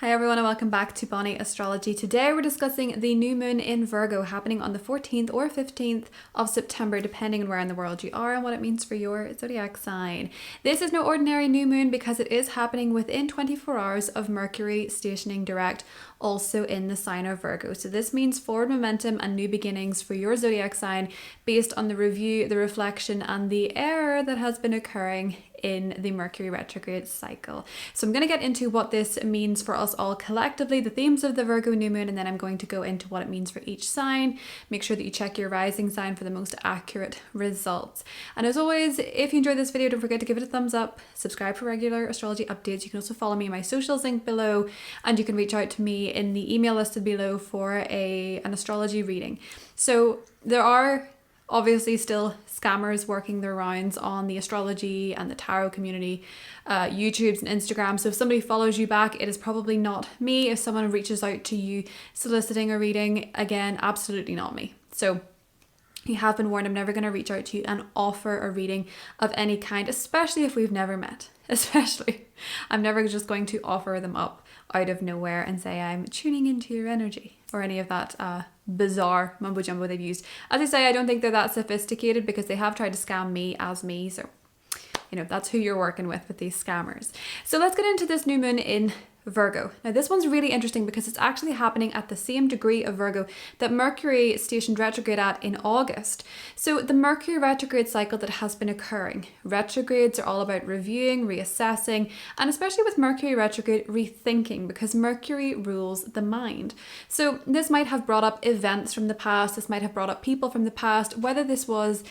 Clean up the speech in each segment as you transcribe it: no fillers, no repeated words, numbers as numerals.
Hi everyone and welcome back to Bonnie Astrology. Today we're discussing the new moon in Virgo happening on the 14th or 15th of September depending on where in the world you are and what it means for your zodiac sign. This is no ordinary new moon because it is happening within 24 hours of Mercury stationing direct also in the sign of Virgo. So this means forward momentum and new beginnings for your zodiac sign based on the review, the reflection and the error that has been occurring in the Mercury retrograde cycle. So I'm going to get into what this means for us all collectively, the themes of the Virgo new moon, and then I'm going to go into what it means for each sign. Make sure that you check your rising sign for the most accurate results. And as always, if you enjoyed this video, don't forget to give it a thumbs up, subscribe for regular astrology updates. You can also follow me on my socials link below, and you can reach out to me in the email listed below for an astrology reading. So there are obviously still scammers working their rounds on the astrology and the tarot community, YouTubes and Instagram. So if somebody follows you back, it is probably not me. If someone reaches out to you soliciting a reading, again, absolutely not me. So you have been warned. I'm never going to reach out to you and offer a reading of any kind, especially if we've never met. I'm never just going to offer them up out of nowhere and say I'm tuning into your energy or any of that bizarre mumbo jumbo they've used. As I say, I don't think they're that sophisticated because they have tried to scam me as me. So, that's who you're working with these scammers. So let's get into this new moon in Virgo. Now this one's really interesting because it's actually happening at the same degree of Virgo that Mercury stationed retrograde at in August. So the Mercury retrograde cycle that has been occurring. Retrogrades are all about reviewing, reassessing, and especially with Mercury retrograde, rethinking, because Mercury rules the mind. So this might have brought up events from the past, this might have brought up people from the past, whether this was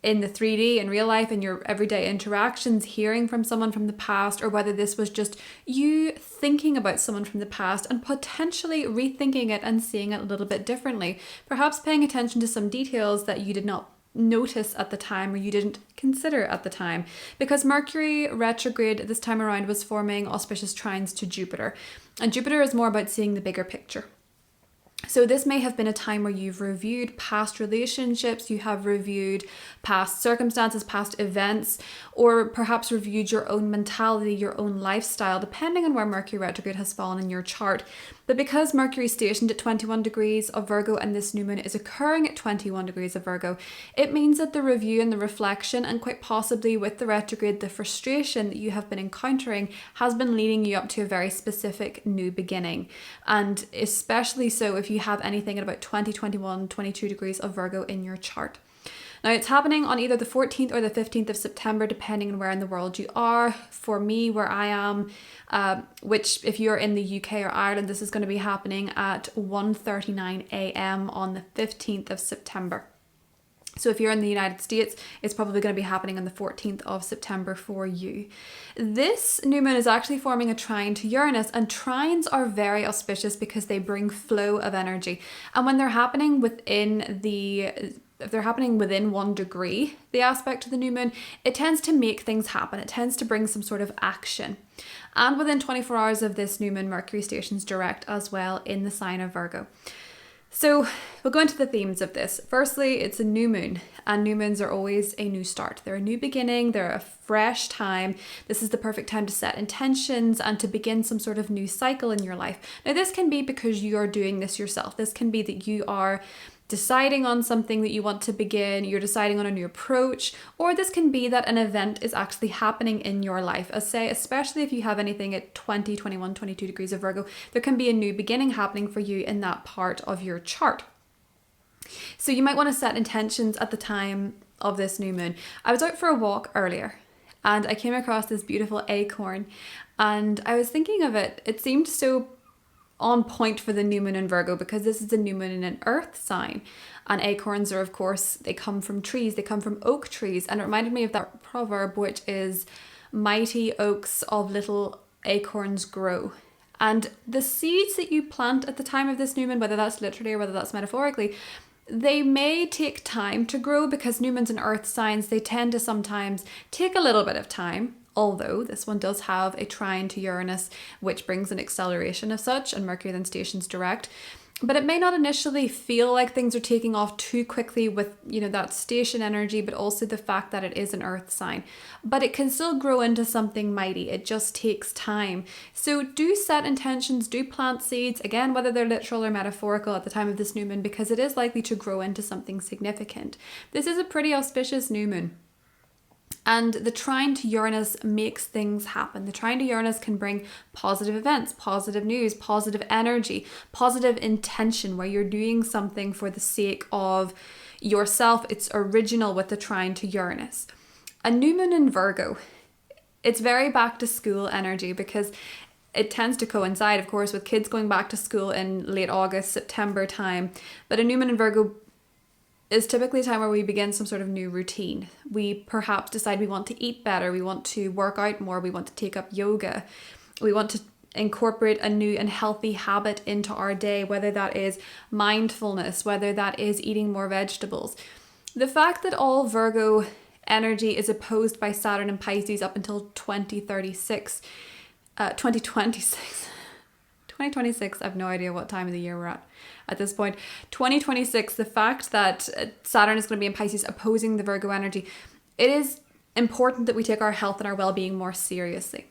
in the 3D in real life in your everyday interactions, hearing from someone from the past, or whether this was just you thinking about someone from the past and potentially rethinking it and seeing it a little bit differently, perhaps paying attention to some details that you did not notice at the time or you didn't consider at the time, because Mercury retrograde this time around was forming auspicious trines to Jupiter, and Jupiter is more about seeing the bigger picture. So this may have been a time where you've reviewed past relationships, you have reviewed past circumstances, past events, or perhaps reviewed your own mentality, your own lifestyle, depending on where Mercury retrograde has fallen in your chart. But because Mercury is stationed at 21 degrees of Virgo and this new moon is occurring at 21 degrees of Virgo, it means that the review and the reflection, and quite possibly with the retrograde, the frustration that you have been encountering has been leading you up to a very specific new beginning. And especially so if you have anything at about 20, 21, 22 degrees of Virgo in your chart. Now it's happening on either the 14th or the 15th of September, depending on where in the world you are. For me, where I am, which if you're in the UK or Ireland, this is going to be happening at 1:39 a.m. on the 15th of September. So if you're in the United States, it's probably going to be happening on the 14th of September for you. This new moon is actually forming a trine to Uranus, and trines are very auspicious because they bring flow of energy. And when they're happening if they're happening within 1 degree, the aspect of the new moon, it tends to make things happen. It tends to bring some sort of action. And within 24 hours of this new moon, Mercury stations direct as well in the sign of Virgo. So we'll go into the themes of this. Firstly, it's a new moon, and new moons are always a new start. They're a new beginning, they're a fresh time. This is the perfect time to set intentions and to begin some sort of new cycle in your life. Now, this can be because you are doing this yourself. This can be that you are deciding on something that you want to begin, you're deciding on a new approach, or this can be that an event is actually happening in your life. Especially if you have anything at 20, 21, 22 degrees of Virgo, there can be a new beginning happening for you in that part of your chart. So you might want to set intentions at the time of this new moon. I was out for a walk earlier and I came across this beautiful acorn, and I was thinking of it. It seemed so on point for the new moon in Virgo because this is a new moon in an earth sign, and acorns are, of course, they come from trees, they come from oak trees, and it reminded me of that proverb, which is mighty oaks of little acorns grow. And the seeds that you plant at the time of this new moon, whether that's literally or whether that's metaphorically, they may take time to grow because new moons in earth signs, they tend to sometimes take a little bit of time. Although this one does have a trine to Uranus, which brings an acceleration of such, and Mercury then stations direct. But it may not initially feel like things are taking off too quickly with, that station energy, but also the fact that it is an earth sign. But it can still grow into something mighty. It just takes time. So do set intentions, do plant seeds, again, whether they're literal or metaphorical at the time of this new moon, because it is likely to grow into something significant. This is a pretty auspicious new moon. And the trine to Uranus makes things happen. The trine to Uranus can bring positive events, positive news, positive energy, positive intention, where you're doing something for the sake of yourself. It's original with the trine to Uranus. A new moon in Virgo, it's very back to school energy, because it tends to coincide, of course, with kids going back to school in late August, September time. But a new moon in Virgo is typically a time where we begin some sort of new routine. We perhaps decide we want to eat better, we want to work out more, we want to take up yoga, we want to incorporate a new and healthy habit into our day, whether that is mindfulness, whether that is eating more vegetables. The fact that all Virgo energy is opposed by Saturn and Pisces up until 2026, I have no idea what time of the year we're at this point. 2026, the fact that Saturn is going to be in Pisces opposing the Virgo energy, it is important that we take our health and our well-being more seriously,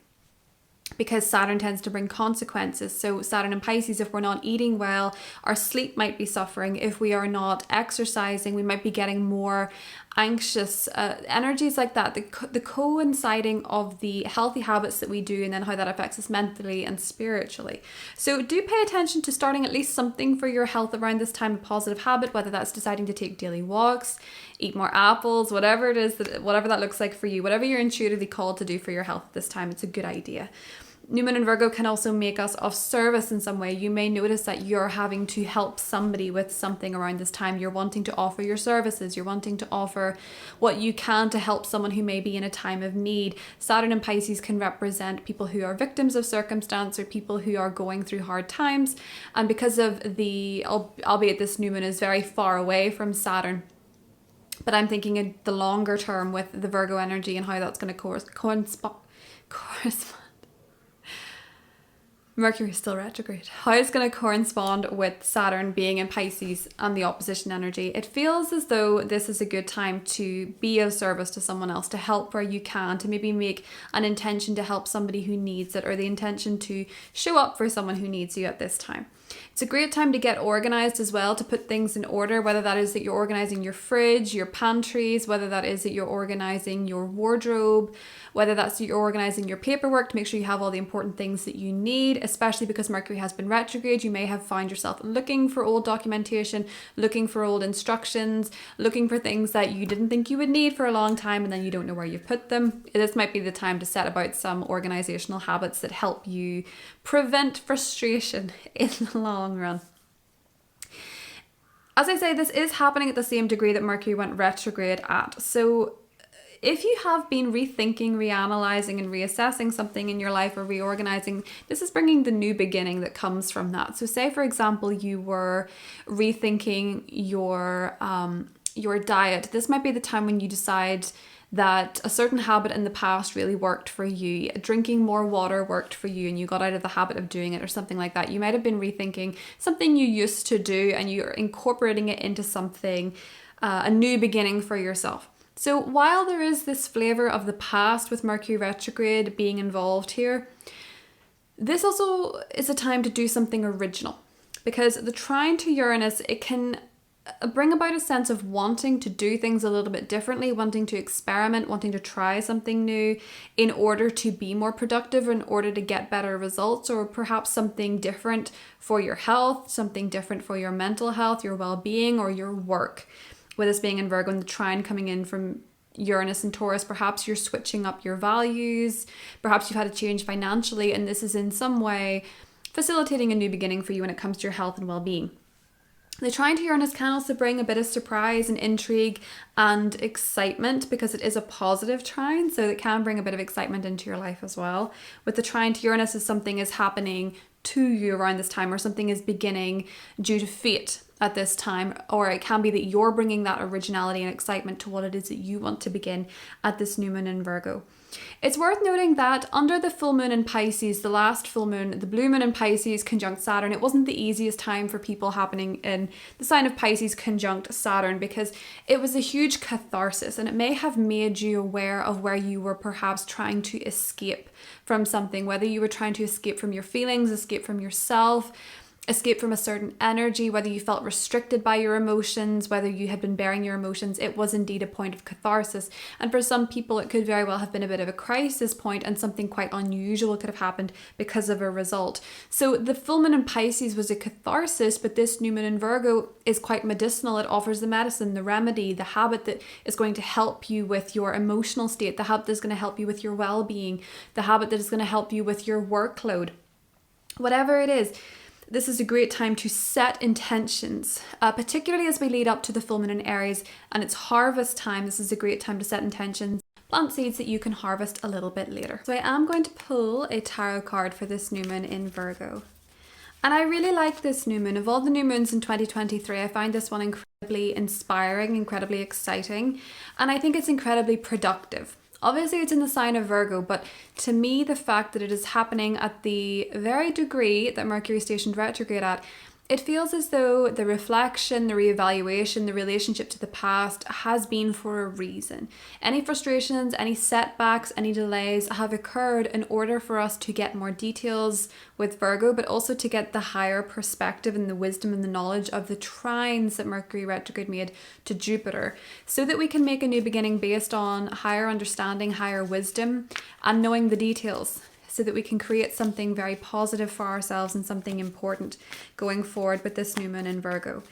because Saturn tends to bring consequences. So Saturn and Pisces, if we're not eating well, our sleep might be suffering. If we are not exercising, we might be getting more anxious. Energies like that, the coinciding of the healthy habits that we do, and then how that affects us mentally and spiritually. So do pay attention to starting at least something for your health around this time, a positive habit, whether that's deciding to take daily walks, eat more apples, whatever it is, whatever that looks like for you, whatever you're intuitively called to do for your health at this time, it's a good idea. New moon in Virgo can also make us of service in some way. You may notice that you're having to help somebody with something around this time. You're wanting to offer your services. You're wanting to offer what you can to help someone who may be in a time of need. Saturn and Pisces can represent people who are victims of circumstance or people who are going through hard times. And because of albeit this new moon is very far away from Saturn, but I'm thinking in the longer term with the Virgo energy and how that's going to correspond. Mercury is still retrograde. How it's going to correspond with Saturn being in Pisces and the opposition energy. It feels as though this is a good time to be of service to someone else, to help where you can, to maybe make an intention to help somebody who needs it, or the intention to show up for someone who needs you at this time. It's a great time to get organized as well, to put things in order, whether that is that you're organizing your fridge, your pantries, whether that is that you're organizing your wardrobe, whether that's that you're organizing your paperwork to make sure you have all the important things that you need, especially because Mercury has been retrograde. You may have found yourself looking for old documentation, looking for old instructions, looking for things that you didn't think you would need for a long time, and then you don't know where you've put them. This might be the time to set about some organizational habits that help you prevent frustration in the long run. As I say, this is happening at the same degree that Mercury went retrograde at. So if you have been rethinking, reanalyzing and reassessing something in your life, or reorganizing, this is bringing the new beginning that comes from that. So say, for example, you were rethinking your diet. This might be the time when you decide that a certain habit in the past really worked for you. Drinking more water worked for you and you got out of the habit of doing it, or something like that. You might have been rethinking something you used to do and you're incorporating it into something, a new beginning for yourself. So while there is this flavor of the past with Mercury retrograde being involved here, this also is a time to do something original, because the trine to Uranus, it can bring about a sense of wanting to do things a little bit differently, wanting to experiment, wanting to try something new in order to be more productive, in order to get better results, or perhaps something different for your health, something different for your mental health, your well-being, or your work. With this being in Virgo and the trine coming in from Uranus and Taurus, perhaps you're switching up your values, perhaps you've had a change financially, and this is in some way facilitating a new beginning for you when it comes to your health and well-being. The trine to Uranus can also bring a bit of surprise and intrigue and excitement, because it is a positive trine, so it can bring a bit of excitement into your life as well. With the trine to Uranus, if something is happening to you around this time, or something is beginning due to fate at this time, or it can be that you're bringing that originality and excitement to what it is that you want to begin at this new moon in Virgo. It's worth noting that under the full moon in Pisces, the last full moon, the blue moon in Pisces conjunct Saturn, it wasn't the easiest time for people happening in the sign of Pisces conjunct Saturn, because it was a huge catharsis, and it may have made you aware of where you were perhaps trying to escape from something, whether you were trying to escape from your feelings, escape from yourself, escape from a certain energy, whether you felt restricted by your emotions, whether you had been bearing your emotions. It was indeed a point of catharsis. And for some people, it could very well have been a bit of a crisis point, and something quite unusual could have happened because of a result. So the full moon in Pisces was a catharsis, but this new moon in Virgo is quite medicinal. It offers the medicine, the remedy, the habit that is going to help you with your emotional state, the habit that's going to help you with your well-being, the habit that is going to help you with your workload. Whatever it is, this is a great time to set intentions, particularly as we lead up to the full moon in Aries and it's harvest time. This is a great time to set intentions, plant seeds that you can harvest a little bit later. So I am going to pull a tarot card for this new moon in Virgo. And I really like this new moon. Of all the new moons in 2023, I find this one incredibly inspiring, incredibly exciting, and I think it's incredibly productive. Obviously, it's in the sign of Virgo, but to me, the fact that it is happening at the very degree that Mercury stationed retrograde at, it feels as though the reflection, the reevaluation, the relationship to the past has been for a reason. Any frustrations, any setbacks, any delays have occurred in order for us to get more details with Virgo, but also to get the higher perspective and the wisdom and the knowledge of the trines that Mercury retrograde made to Jupiter, so that we can make a new beginning based on higher understanding, higher wisdom, and knowing the details, so that we can create something very positive for ourselves and something important going forward with this new moon in Virgo.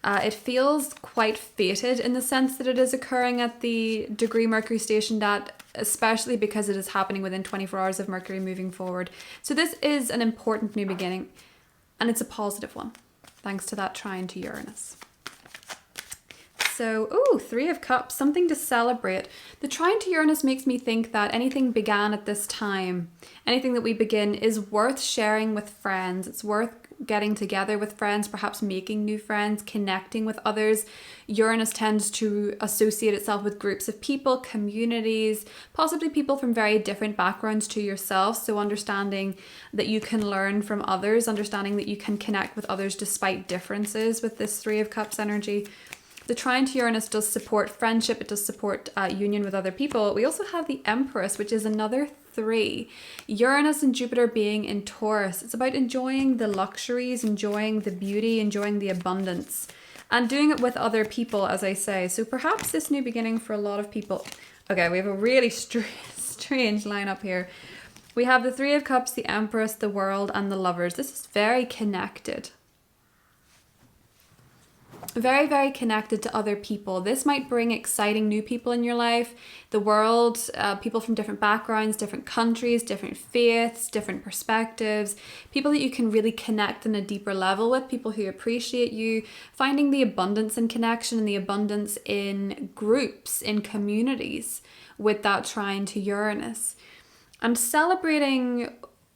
It feels quite fated in the sense that it is occurring at the degree Mercury stationed at, especially because it is happening within 24 hours of Mercury moving forward. So this is an important new beginning, and it's a positive one, thanks to that trine to Uranus. So, Three of Cups, something to celebrate. The trine to Uranus makes me think that anything began at this time, anything that we begin is worth sharing with friends. It's worth getting together with friends, perhaps making new friends, connecting with others. Uranus tends to associate itself with groups of people, communities, possibly people from very different backgrounds to yourself. So understanding that you can learn from others, understanding that you can connect with others despite differences with this Three of Cups energy. The trine to Uranus does support friendship, it does support union with other people. We also have the Empress, which is another 3. Uranus and Jupiter being in Taurus. It's about enjoying the luxuries, enjoying the beauty, enjoying the abundance, and doing it with other people, as I say. So perhaps this new beginning for a lot of people. Okay, we have a really strange lineup here. We have the Three of Cups, the Empress, the World, and the Lovers. This is very connected. Very, very connected to other people. This might bring exciting new people in your life. The world, people from different backgrounds, different countries, different faiths, different perspectives, people that you can really connect on a deeper level with, people who appreciate you, finding the abundance in connection and the abundance in groups, in communities with that trine to Uranus. And celebrating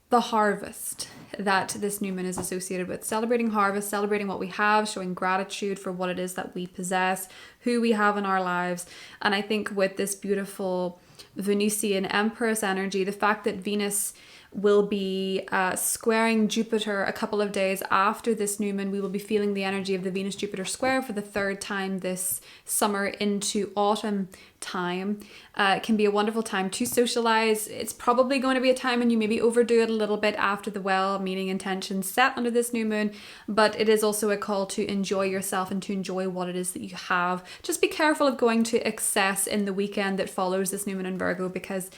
the harvest that this new moon is associated with. Celebrating harvest, celebrating what we have, showing gratitude for what it is that we possess, who we have in our lives. And I think with this beautiful Venusian Empress energy, the fact that Venus will be squaring Jupiter a couple of days after this new moon, we will be feeling the energy of the Venus-Jupiter square for the 3rd time this summer into autumn time. It can be a wonderful time to socialize. It's probably going to be a time when you maybe overdo it a little bit after the well-meaning intentions set under this new moon, but it is also a call to enjoy yourself and to enjoy what it is that you have. Just be careful of going to excess in the weekend that follows this new moon in Virgo, because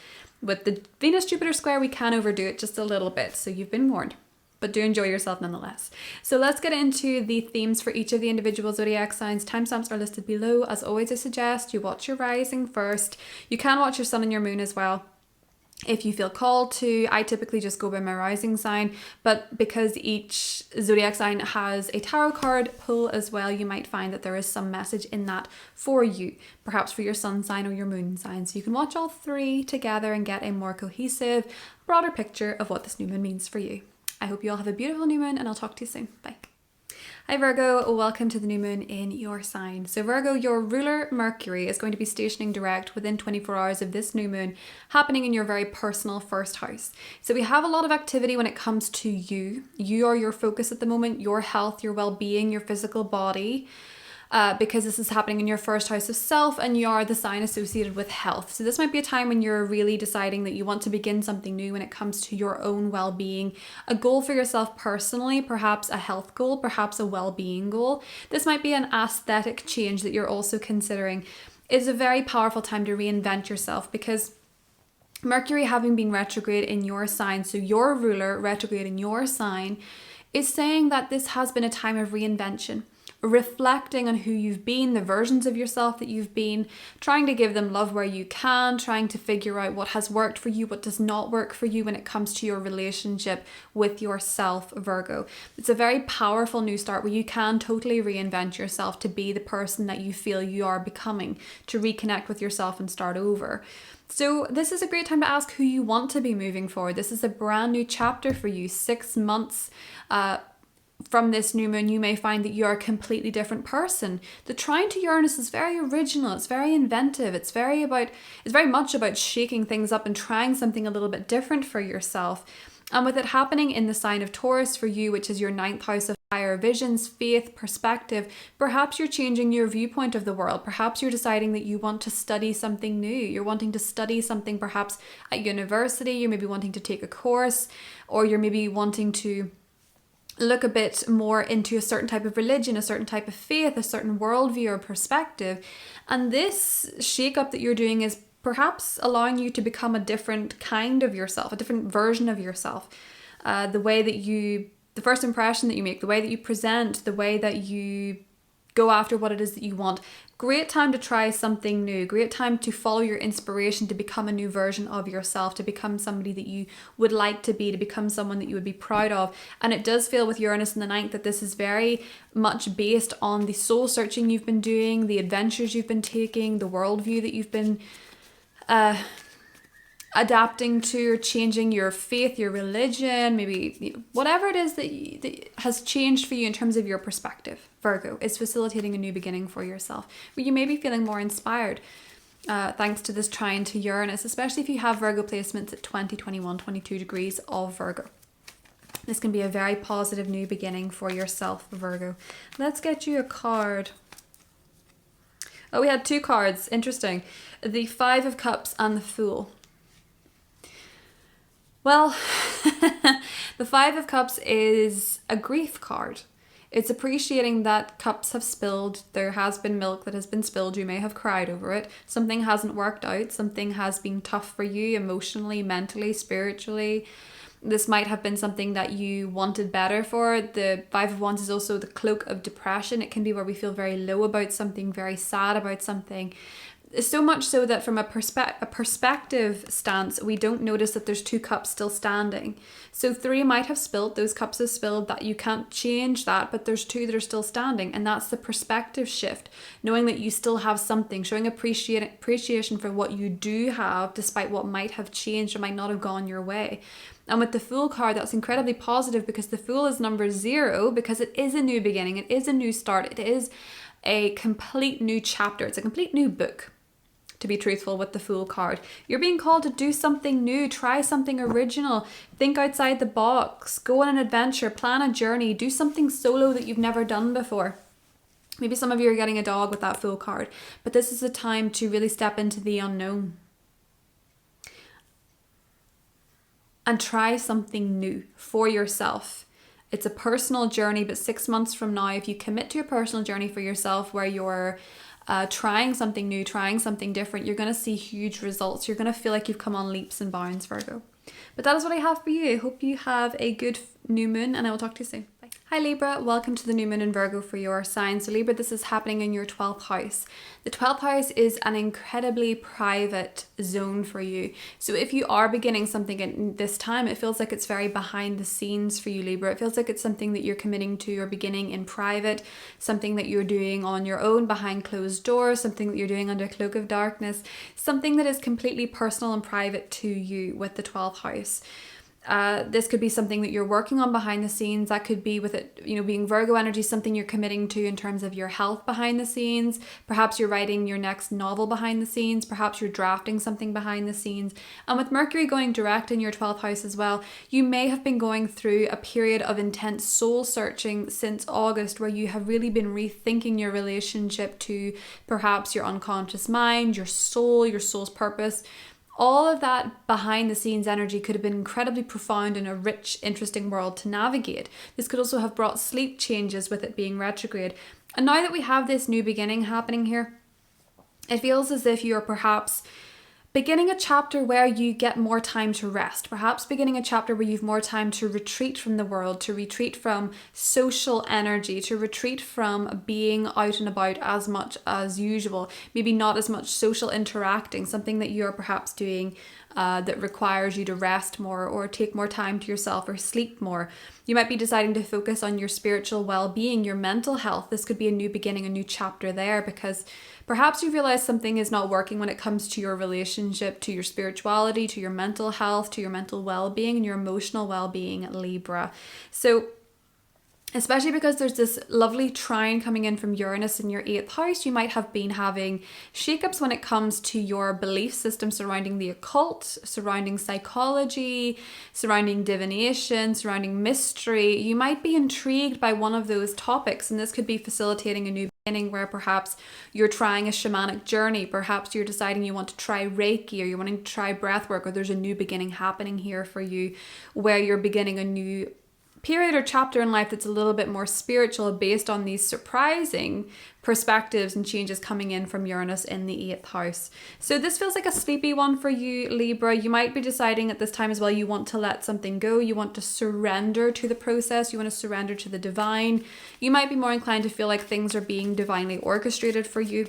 with the Venus-Jupiter square, we can overdo it just a little bit. So you've been warned, but do enjoy yourself nonetheless. So let's get into the themes for each of the individual zodiac signs. Timestamps are listed below. As always, I suggest you watch your rising first. You can watch your sun and your moon as well if you feel called to. I typically just go by my rising sign, but because each zodiac sign has a tarot card pull as well, you might find that there is some message in that for you, perhaps for your sun sign or your moon sign. So you can watch all 3 together and get a more cohesive, broader picture of what this new moon means for you. I hope you all have a beautiful new moon, and I'll talk to you soon. Bye. Hi Virgo, welcome to the new moon in your sign. So Virgo, your ruler Mercury is going to be stationing direct within 24 hours of this new moon happening in your very personal first house. So we have a lot of activity when it comes to you. You are your focus at the moment, your health, your well-being, your physical body. Because this is happening in your first house of self and you are the sign associated with health. So this might be a time when you're really deciding that you want to begin something new when it comes to your own well-being, a goal for yourself personally, perhaps a health goal, perhaps a well-being goal. This might be an aesthetic change that you're also considering. It's a very powerful time to reinvent yourself because Mercury having been retrograde in your sign, so your ruler retrograde in your sign, is saying that this has been a time of reinvention. Reflecting on who you've been, the versions of yourself that you've been, trying to give them love where you can, trying to figure out what has worked for you, what does not work for you when it comes to your relationship with yourself, Virgo. It's a very powerful new start where you can totally reinvent yourself to be the person that you feel you are becoming, to reconnect with yourself and start over. So this is a great time to ask who you want to be moving forward. This is a brand new chapter for you, 6 months from this new moon, you may find that you're a completely different person. The trine to Uranus is very original. It's very inventive. It's very much about shaking things up and trying something a little bit different for yourself. And with it happening in the sign of Taurus for you, which is your 9th house of higher visions, faith, perspective, perhaps you're changing your viewpoint of the world. Perhaps you're deciding that you want to study something new. You're wanting to study something perhaps at university. You may be wanting to take a course, or you're maybe wanting to look a bit more into a certain type of religion, a certain type of faith, a certain worldview or perspective. And this shake-up that you're doing is perhaps allowing you to become a different kind of yourself, a different version of yourself. The first impression that you make, the way that you present, the way that you go after what it is that you want. Great time to try something new. Great time to follow your inspiration, to become a new version of yourself, to become somebody that you would like to be, to become someone that you would be proud of. And it does feel with Uranus in the 9th that this is very much based on the soul searching you've been doing, the adventures you've been taking, the worldview that you've been adapting to, or changing your faith, your religion, maybe whatever it is that has changed for you in terms of your perspective. Virgo is facilitating a new beginning for yourself, where you may be feeling more inspired thanks to this trine to Uranus, especially if you have Virgo placements at 20, 21, 22 degrees of Virgo. This can be a very positive new beginning for yourself, Virgo. Let's get you a card. Oh, we had 2 cards. Interesting. The 5 of Cups and the Fool. Well, the 5 of Cups is a grief card. It's appreciating that cups have spilled. There has been milk that has been spilled. You may have cried over it. Something hasn't worked out. Something has been tough for you emotionally, mentally, spiritually. This might have been something that you wanted better for. The 5 of Wands is also the cloak of depression. It can be where we feel very low about something, very sad about something. So much so that from a perspective stance, we don't notice that there's 2 cups still standing. So 3 might have spilled, those cups have spilled, that you can't change that, but there's 2 that are still standing. And that's the perspective shift, knowing that you still have something, showing appreciation for what you do have, despite what might have changed or might not have gone your way. And with the Fool card, that's incredibly positive because the Fool is number 0, because it is a new beginning, it is a new start, it is a complete new chapter, it's a complete new book. To be truthful with the Fool card, you're being called to do something new, try something original, think outside the box, go on an adventure, plan a journey, do something solo that you've never done before. Maybe some of you are getting a dog with that Fool card, but this is a time to really step into the unknown and try something new for yourself. It's a personal journey, but 6 months from now, if you commit to a personal journey for yourself where you're trying something new, trying something different, you're going to see huge results. You're going to feel like you've come on leaps and bounds, Virgo. But that is what I have for you. I hope you have a good new moon, and I will talk to you soon. Bye. Hi Libra, welcome to the new moon in Virgo for your sign. So Libra, this is happening in your 12th house. The 12th house is an incredibly private zone for you. So if you are beginning something at this time, it feels like it's very behind the scenes for you, Libra. It feels like it's something that you're committing to or beginning in private, something that you're doing on your own behind closed doors, something that you're doing under a cloak of darkness, something that is completely personal and private to you with the 12th house. This could be something that you're working on behind the scenes. That could be with it, being Virgo energy, something you're committing to in terms of your health behind the scenes. Perhaps you're writing your next novel behind the scenes. Perhaps you're drafting something behind the scenes. And with Mercury going direct in your 12th house as well, you may have been going through a period of intense soul searching since August, where you have really been rethinking your relationship to perhaps your unconscious mind, your soul's purpose. All of that behind the scenes energy could have been incredibly profound and a rich, interesting world to navigate. This could also have brought sleep changes with it being retrograde. And now that we have this new beginning happening here, it feels as if you're perhaps beginning a chapter where you get more time to rest, perhaps beginning a chapter where you've more time to retreat from the world, to retreat from social energy, to retreat from being out and about as much as usual, maybe not as much social interacting, something that you're perhaps doing that requires you to rest more or take more time to yourself or sleep more. You might be deciding to focus on your spiritual well-being, your mental health. This could be a new beginning, a new chapter there, because perhaps you realize something is not working when it comes to your relationship, to your spirituality, to your mental health, to your mental well-being and your emotional well-being, Libra. So especially because there's this lovely trine coming in from Uranus in your 8th house, you might have been having shakeups when it comes to your belief system surrounding the occult, surrounding psychology, surrounding divination, surrounding mystery. You might be intrigued by one of those topics, and this could be facilitating a new beginning where perhaps you're trying a shamanic journey, perhaps you're deciding you want to try Reiki, or you're wanting to try breath work, or there's a new beginning happening here for you where you're beginning a new period or chapter in life that's a little bit more spiritual based on these surprising perspectives and changes coming in from Uranus in the 8th house. So this feels like a sleepy one for you, Libra. You might be deciding at this time as well you want to let something go. You want to surrender to the process. You want to surrender to the divine. You might be more inclined to feel like things are being divinely orchestrated for you,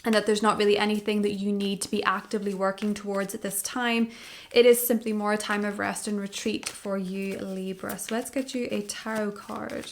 and that there's not really anything that you need to be actively working towards at this time. It is simply more a time of rest and retreat for you, Libra. So let's get you a tarot card.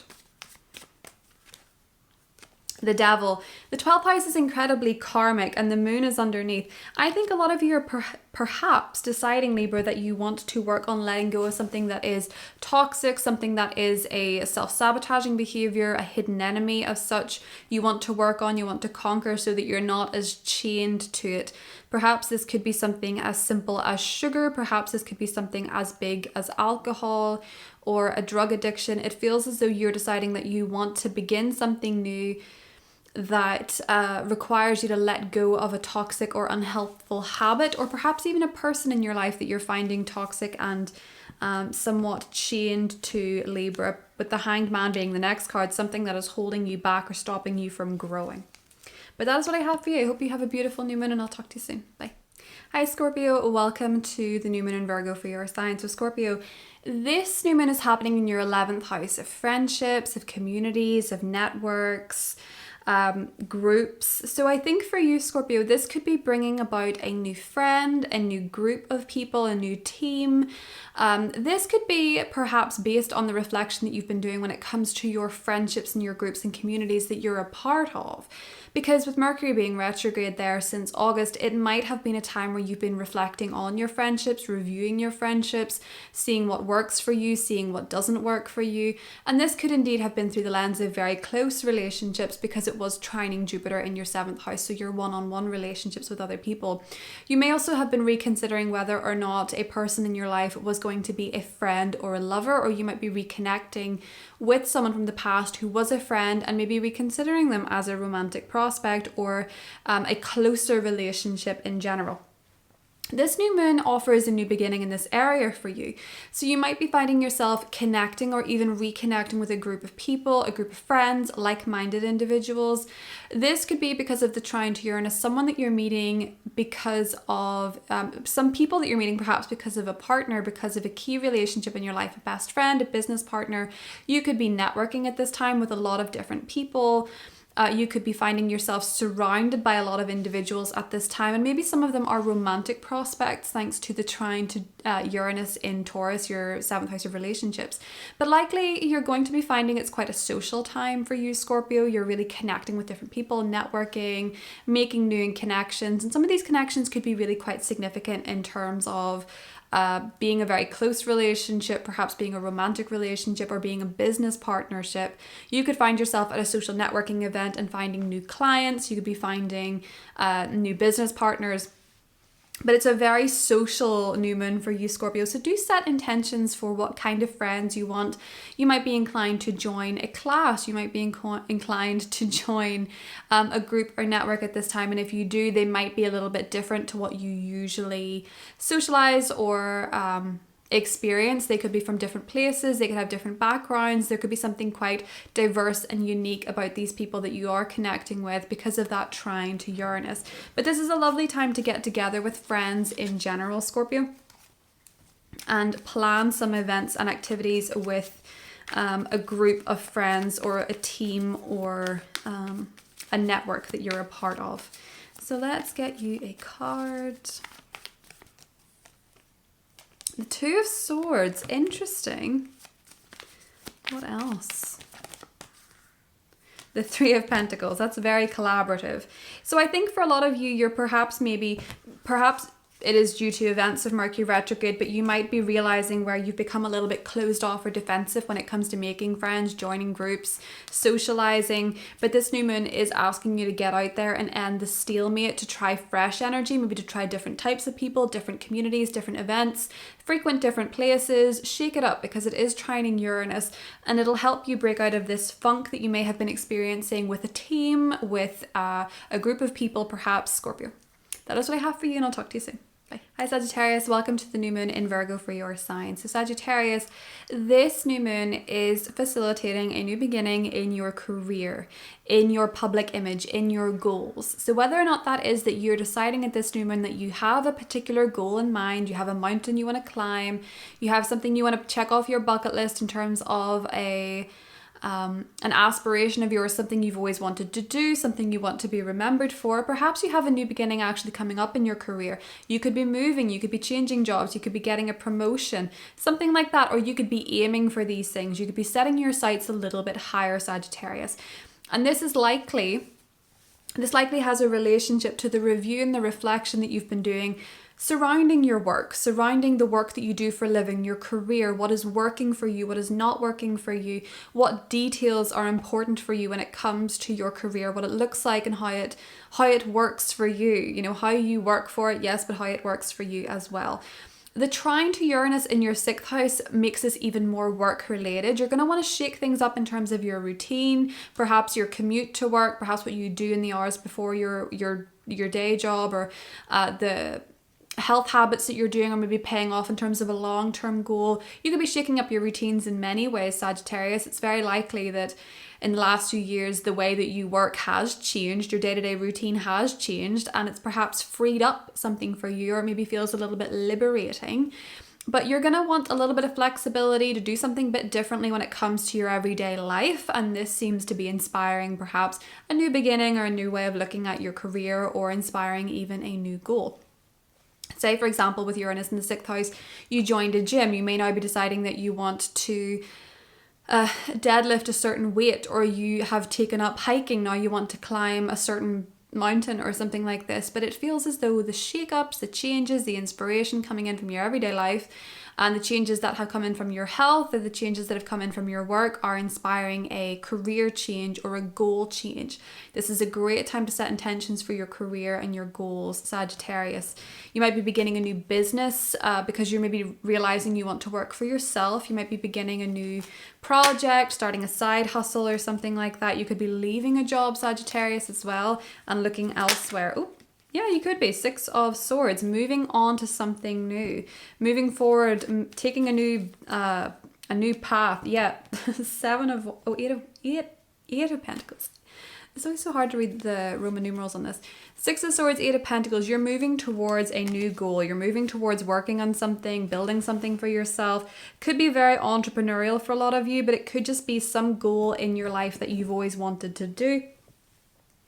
The Devil. The 12th house is incredibly karmic and the moon is underneath. I think a lot of you are perhaps deciding, Libra, that you want to work on letting go of something that is toxic, something that is a self-sabotaging behavior, a hidden enemy of such. You want to work on, you want to conquer so that you're not as chained to it. Perhaps this could be something as simple as sugar. Perhaps this could be something as big as alcohol or a drug addiction. It feels as though you're deciding that you want to begin something new that requires you to let go of a toxic or unhelpful habit, or perhaps even a person in your life that you're finding toxic and somewhat chained to, Libra, with the Hanged Man being the next card, something that is holding you back or stopping you from growing. But that is what I have for you. I hope you have a beautiful new moon and I'll talk to you soon. Bye. Hi Scorpio, welcome to the new moon in Virgo for your sign. So Scorpio, this new moon is happening in your 11th house of friendships, of communities, of networks, groups. So I think for you, Scorpio, this could be bringing about a new friend, a new group of people, a new team. This could be perhaps based on the reflection that you've been doing when it comes to your friendships and your groups and communities that you're a part of. Because with Mercury being retrograde there since August, it might have been a time where you've been reflecting on your friendships, reviewing your friendships, seeing what works for you, seeing what doesn't work for you. And this could indeed have been through the lens of very close relationships because it was trining Jupiter in your 7th house, so your one-on-one relationships with other people. You may also have been reconsidering whether or not a person in your life was going to be a friend or a lover, or you might be reconnecting with someone from the past who was a friend and maybe reconsidering them as a romantic prospect or a closer relationship in general. This new moon offers a new beginning in this area for you. So you might be finding yourself connecting or even reconnecting with a group of people, a group of friends, like-minded individuals. This could be because of the trine to Uranus, someone that you're meeting because of, some people that you're meeting perhaps because of a partner, because of a key relationship in your life, a best friend, a business partner. You could be networking at this time with a lot of different people. You could be finding yourself surrounded by a lot of individuals at this time, and maybe some of them are romantic prospects thanks to the trine to Uranus in Taurus, your 7th house of relationships. But likely you're going to be finding it's quite a social time for you, Scorpio. You're really connecting with different people, networking, making new connections, and some of these connections could be really quite significant in terms of being a very close relationship, perhaps being a romantic relationship, or being a business partnership. You could find yourself at a social networking event and finding new clients. You could be finding new business partners. But it's a very social new moon for you, Scorpio. So do set intentions for what kind of friends you want. You might be inclined to join a class. You might be inclined to join a group or network at this time. And if you do, they might be a little bit different to what you usually socialize or experience. They could be from different places, they could have different backgrounds, there could be something quite diverse and unique about these people that you are connecting with because of that trine to Uranus. But this is a lovely time to get together with friends in general, Scorpio, and plan some events and activities with a group of friends or a team or a network that you're a part of. So let's get you a card. The Two of Swords, interesting. What else? The Three of Pentacles, that's very collaborative. So I think for a lot of you, you're perhaps it is due to events of Mercury retrograde, but you might be realizing where you've become a little bit closed off or defensive when it comes to making friends, joining groups, socializing. But this new moon is asking you to get out there and end the stalemate, to try fresh energy, maybe to try different types of people, different communities, different events, frequent different places, shake it up, because it is trining Uranus, and it'll help you break out of this funk that you may have been experiencing with a team, with a group of people, perhaps, Scorpio. That is what I have for you, and I'll talk to you soon. Bye. Hi Sagittarius, welcome to the new moon in Virgo for your sign. So Sagittarius, this new moon is facilitating a new beginning in your career, in your public image, in your goals. So whether or not that is that you're deciding at this new moon that you have a particular goal in mind, you have a mountain you want to climb, you have something you want to check off your bucket list in terms of an aspiration of yours, something you've always wanted to do, something you want to be remembered for. Perhaps you have a new beginning actually coming up in your career. You could be moving, you could be changing jobs, you could be getting a promotion, something like that, or you could be aiming for these things. You could be setting your sights a little bit higher, Sagittarius. And this likely has a relationship to the review and the reflection that you've been doing surrounding your work, surrounding the work that you do for a living, your career, what is working for you, what is not working for you, what details are important for you when it comes to your career, what it looks like and how it works for you, you know, how you work for it, yes, but how it works for you as well. The trine to Uranus in your 6th house makes this even more work related. You're going to want to shake things up in terms of your routine, perhaps your commute to work, perhaps what you do in the hours before your day job, or the health habits that you're doing are maybe paying off in terms of a long-term goal. You could be shaking up your routines in many ways, Sagittarius. It's very likely that in the last few years, the way that you work has changed, your day-to-day routine has changed, and it's perhaps freed up something for you, or maybe feels a little bit liberating. But you're going to want a little bit of flexibility to do something a bit differently when it comes to your everyday life. And this seems to be inspiring perhaps a new beginning or a new way of looking at your career, or inspiring even a new goal. Say, for example, with Uranus in the 6th house, you joined a gym. You may now be deciding that you want to deadlift a certain weight, or you have taken up hiking. Now you want to climb a certain mountain or something like this. But it feels as though the shake-ups, the changes, the inspiration coming in from your everyday life, and the changes that have come in from your health, or the changes that have come in from your work, are inspiring a career change or a goal change. This is a great time to set intentions for your career and your goals, Sagittarius. You might be beginning a new business because you're maybe realizing you want to work for yourself. You might be beginning a new project, starting a side hustle or something like that. You could be leaving a job, Sagittarius, as well, and looking elsewhere. Oh, yeah, you could be. 6 of Swords, moving on to something new, moving forward, taking a new path. Yeah, 8 of Pentacles. It's always so hard to read the Roman numerals on this. 6 of Swords, 8 of Pentacles. You're moving towards a new goal. You're moving towards working on something, building something for yourself. Could be very entrepreneurial for a lot of you, but it could just be some goal in your life that you've always wanted to do.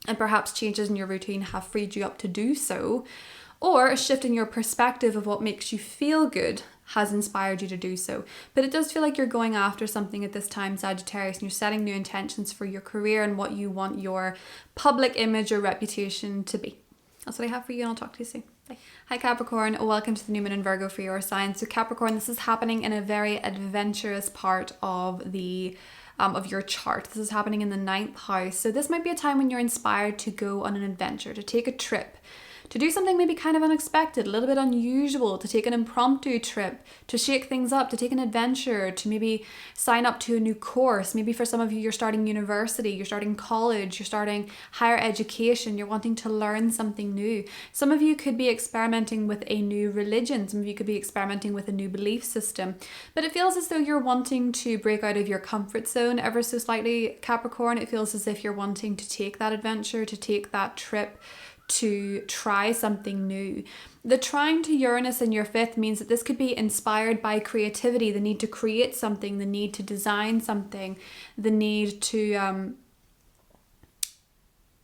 And perhaps changes in your routine have freed you up to do so, or a shift in your perspective of what makes you feel good has inspired you to do so. But it does feel like you're going after something at this time, Sagittarius, and you're setting new intentions for your career and what you want your public image or reputation to be. That's what I have for you, and I'll talk to you soon. Hi Capricorn, welcome to the new moon in Virgo for your sign. So Capricorn, this is happening in a very adventurous part of your chart. This is happening in the 9th house. So this might be a time when you're inspired to go on an adventure, to take a trip, to do something maybe kind of unexpected, a little bit unusual, to take an impromptu trip, to shake things up, to take an adventure, to maybe sign up to a new course. Maybe for some of you, you're starting university, you're starting college, you're starting higher education, you're wanting to learn something new. Some of you could be experimenting with a new religion. Some of you could be experimenting with a new belief system. But it feels as though you're wanting to break out of your comfort zone ever so slightly, Capricorn. It feels as if you're wanting to take that adventure, to take that trip, to try something new. The trine to Uranus in your 5th means that this could be inspired by creativity, the need to create something, the need to design something, the need to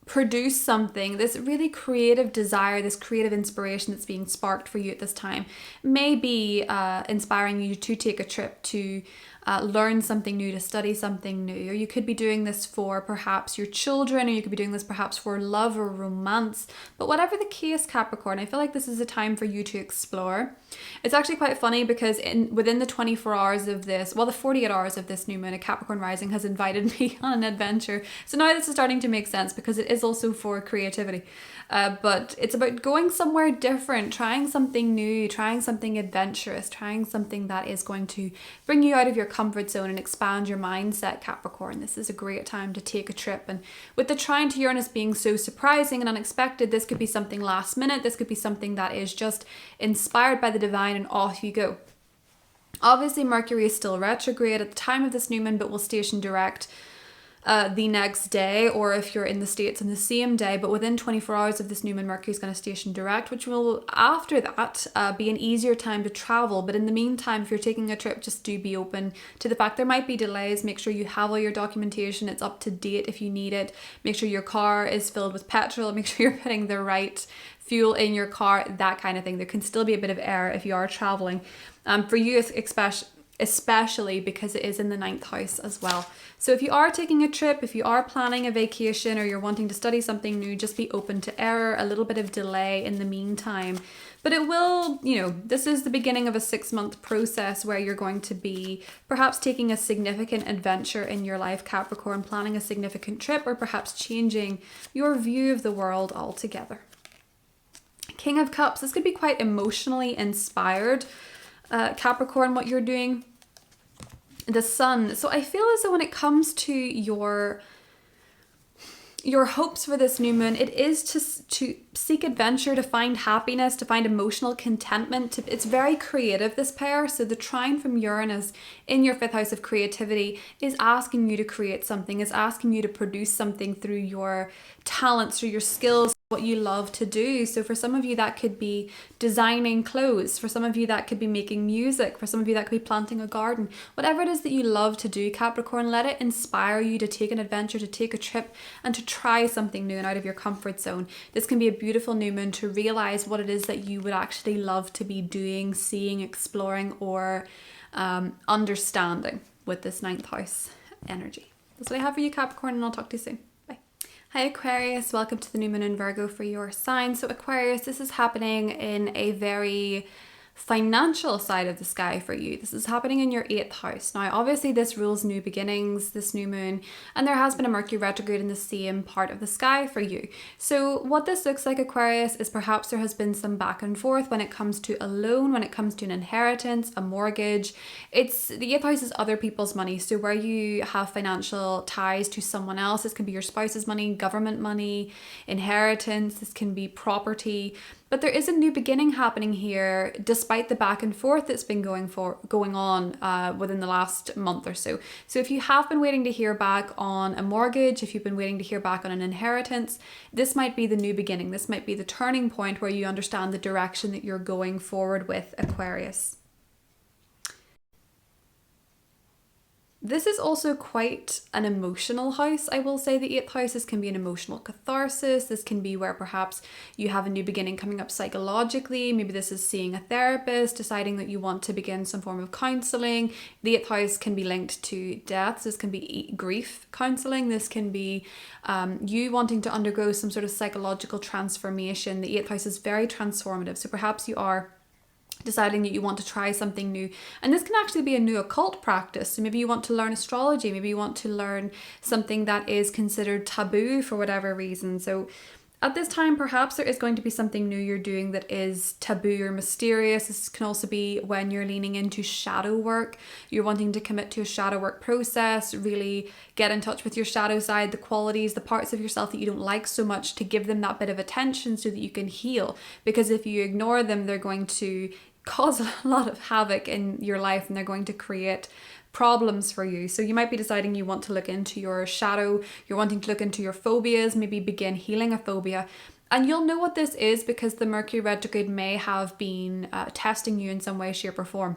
produce something. This really creative desire, this creative inspiration that's being sparked for you at this time may be inspiring you to take a trip, to learn something new, to study something new. Or you could be doing this for perhaps your children, or you could be doing this perhaps for love or romance. But whatever the case, Capricorn, I feel like this is a time for you to explore. It's actually quite funny because within the 24 hours of this, well, the 48 hours of this new moon, a Capricorn rising has invited me on an adventure. So now this is starting to make sense because it is also for creativity. But it's about going somewhere different, trying something new, trying something adventurous, trying something that is going to bring you out of your comfort zone and expand your mindset, Capricorn. This is a great time to take a trip. And with the trine to Uranus being so surprising and unexpected, this could be something last minute. This could be something that is just inspired by the divine and off you go. Obviously, Mercury is still retrograde at the time of this new moon, but will station direct the next day, or if you're in the States on the same day. But within 24 hours of this new moon, Mercury is going to station direct, which will after that be an easier time to travel. But in the meantime, if you're taking a trip, just do be open to the fact there might be delays. Make sure you have all your documentation, it's up to date if you need it. Make sure your car is filled with petrol. Make sure you're putting the right fuel in your car, that kind of thing. There can still be a bit of error if you are traveling. For you, especially because it is in the 9th house as well. So if you are taking a trip, if you are planning a vacation, or you're wanting to study something new, just be open to error, a little bit of delay in the meantime. But it will, this is the beginning of a 6-month process where you're going to be perhaps taking a significant adventure in your life, Capricorn, planning a significant trip, or perhaps changing your view of the world altogether. King of Cups, this could be quite emotionally inspired. Capricorn, what you're doing. The Sun. So I feel as though when it comes to your hopes for this new moon, it is to seek adventure, to find happiness, to find emotional contentment. It's very creative, this pair. So the trine from Uranus in your 5th house of creativity is asking you to create something, is asking you to produce something through your talents, through your skills, what you love to do. So for some of you, that could be designing clothes. For some of you, that could be making music. For some of you, that could be planting a garden. Whatever it is that you love to do, Capricorn, let it inspire you to take an adventure, to take a trip, and to try something new and out of your comfort zone. This can be a beautiful new moon to realize what it is that you would actually love to be doing, seeing, exploring, or understanding with this 9th house energy. That's what I have for you, Capricorn, and I'll talk to you soon. Hi Aquarius, welcome to the new moon in Virgo for your sign. So Aquarius, this is happening in a very financial side of the sky for you. This is happening in your 8th house. Now, obviously this rules new beginnings, this new moon, and there has been a Mercury retrograde in the same part of the sky for you. So what this looks like, Aquarius, is perhaps there has been some back and forth when it comes to a loan, when it comes to an inheritance, a mortgage. It's the 8th house is other people's money. So where you have financial ties to someone else, this can be your spouse's money, government money, inheritance, this can be property. But there is a new beginning happening here, despite the back and forth that's been going on within the last month or so. So if you have been waiting to hear back on a mortgage, if you've been waiting to hear back on an inheritance, this might be the new beginning. This might be the turning point where you understand the direction that you're going forward with, Aquarius. This is also quite an emotional house. I will say the 8th house, this can be an emotional catharsis. This can be where perhaps you have a new beginning coming up psychologically. Maybe this is seeing a therapist, deciding that you want to begin some form of counseling. The 8th house can be linked to death. This can be grief counseling. This can be you wanting to undergo some sort of psychological transformation. The 8th house is very transformative. So perhaps you are deciding that you want to try something new, and this can actually be a new occult practice. So maybe you want to learn astrology, maybe you want to learn something that is considered taboo for whatever reason. So at this time, perhaps there is going to be something new you're doing that is taboo or mysterious. This can also be when you're leaning into shadow work. You're wanting to commit to a shadow work process, really get in touch with your shadow side, the qualities, the parts of yourself that you don't like so much, to give them that bit of attention so that you can heal. Because if you ignore them, they're going to cause a lot of havoc in your life, and they're going to create problems for you. So you might be deciding you want to look into your shadow, you're wanting to look into your phobias, maybe begin healing a phobia. And you'll know what this is because the Mercury retrograde may have been testing you in some way, shape or form.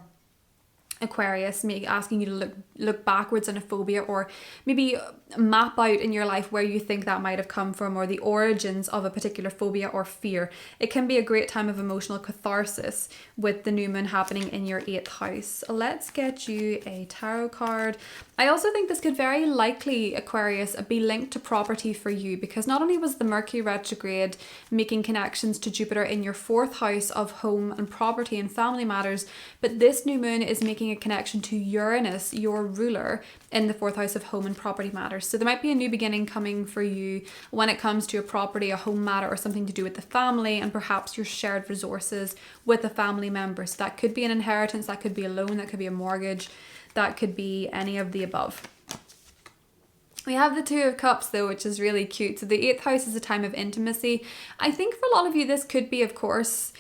Aquarius, maybe asking you to look backwards in a phobia, or maybe map out in your life where you think that might have come from, or the origins of a particular phobia or fear. It can be a great time of emotional catharsis with the new moon happening in your 8th house. Let's get you a tarot card. I also think this could very likely, Aquarius, be linked to property for you, because not only was the Mercury retrograde making connections to Jupiter in your 4th house of home and property and family matters, but this new moon is making a connection to Uranus, your ruler, in the 4th house of home and property matters. So there might be a new beginning coming for you when it comes to a property, a home matter, or something to do with the family, and perhaps your shared resources with a family member. So that could be an inheritance, that could be a loan, that could be a mortgage, that could be any of the above. We have the 2 of Cups though, which is really cute. So the 8th house is a time of intimacy. I think for a lot of you, this could be, of course,